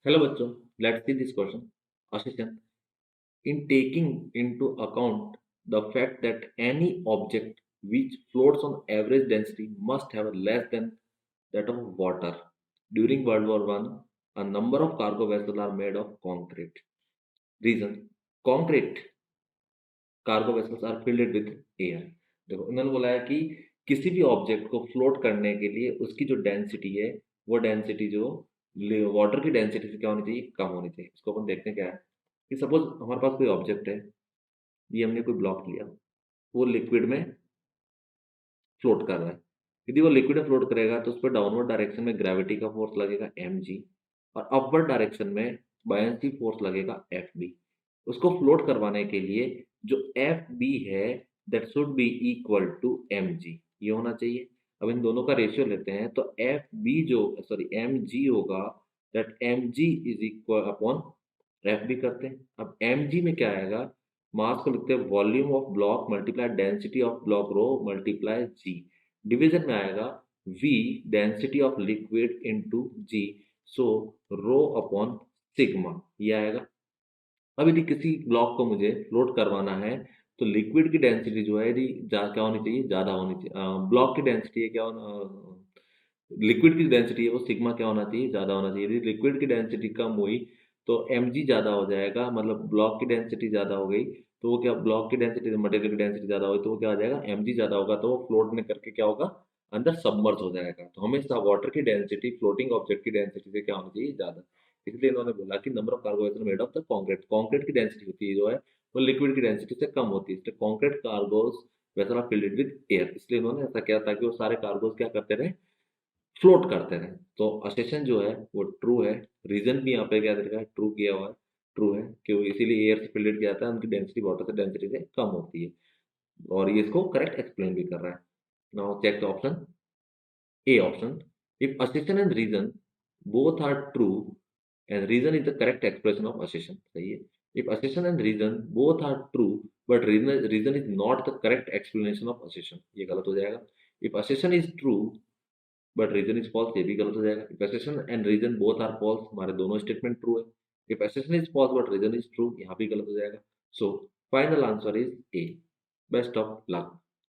Hello बच्चों, let's see this question. Assistant, in taking into account the fact that any object which floats on average density must have less than that of water. During World War One, a number of cargo vessels are made of concrete. Reason: concrete cargo vessels are filled with air. देखो उन्होंने बोला है कि किसी भी object को float करने के लिए उसकी जो डेंसिटी है वो डेंसिटी जो वाटर की डेंसिटी से क्या होनी चाहिए, कम होनी चाहिए। इसको अपन देखते हैं क्या है कि सपोज हमारे पास कोई ऑब्जेक्ट है, ये हमने कोई ब्लॉक लिया, वो लिक्विड में फ्लोट कर रहा है। यदि वो लिक्विड में फ्लोट करेगा तो उस पर डाउनवर्ड डायरेक्शन में ग्रेविटी का फोर्स लगेगा mg और अपवर्ड डायरेक्शन में बायन्सी फोर्स लगेगा fb। उसको फ्लोट करवाने के लिए जो fb है that should be equal to mg, ये होना चाहिए। अब इन दोनों का रेशियो लेते हैं तो fb जो सॉरी mg होगा that mg is equal upon fb करते हैं। अब mg में क्या आएगा, मास को लिखते हैं volume of block multiply density of block rho multiply g. Division में आएगा v density of liquid into g, so rho upon sigma, ये आएगा। अब यदि किसी ब्लॉक को मुझे फ्लोट करवाना है तो लिक्विड की डेंसिटी जो है यदि क्या होनी चाहिए, ज़्यादा होनी चाहिए। ब्लॉक की डेंसिटी है क्या होना, लिक्विड की डेंसिटी है वो सिग्मा क्या होना चाहिए, ज़्यादा होना चाहिए। यदि लिक्विड की डेंसिटी कम हुई तो mg ज़्यादा हो जाएगा, मतलब ब्लॉक की डेंसिटी ज़्यादा हो गई तो वो क्या, ब्लॉक की डेंसिटी मटेरियल की डेंसिटी ज़्यादा हुई तो वो क्या आ जाएगा, mg ज़्यादा होगा तो वो फ्लोट में करके क्या होगा, अंदर सबमर्ज हो जाएगा। तो हमेशा वाटर की डेंसिटी फ्लोटिंग ऑब्जेक्ट की डेंसिटी से क्या होनी चाहिए, ज़्यादा। इसलिए इन्होंने बोला कि number of cargo vessel made of the concrete, concrete की डेंसिटी होती है जो है वो लिक्विड की डेंसिटी से कम होती है, इसलिए concrete cargos vessel are filled with air. इसलिए इन्होंने ऐसा किया ताकि वो सारे कार्गोस क्या करते रहे, फ्लोट करते रहे। तो असर्शन जो है वो ट्रू है। रीजन भी यहाँ पे क्या देखा है, ट्रू किया हुआ है, ट्रू है क्यों, इसीलिए एयर से फिल्ड किया जाता है, उनकी डेंसिटी वाटर से डेंसिटी से कम होती है। और ये इसको करेक्ट एक्सप्लेन भी कर रहा है। Now check the option A option. If assertion and reason both are true, and reason is the correct expression of assertion, सही है। If assertion and reason both are true, but reason is not the correct explanation of assertion, ये गलत हो जाएगा। If assertion is true, but reason is false, ये भी गलत हो जाएगा। If assertion and reason both are false, हमारे दोनों स्टेटमेंट ट्रू है। If assertion is false but reason is true, यहाँ भी गलत हो जाएगा। So final answer is A. Best of luck.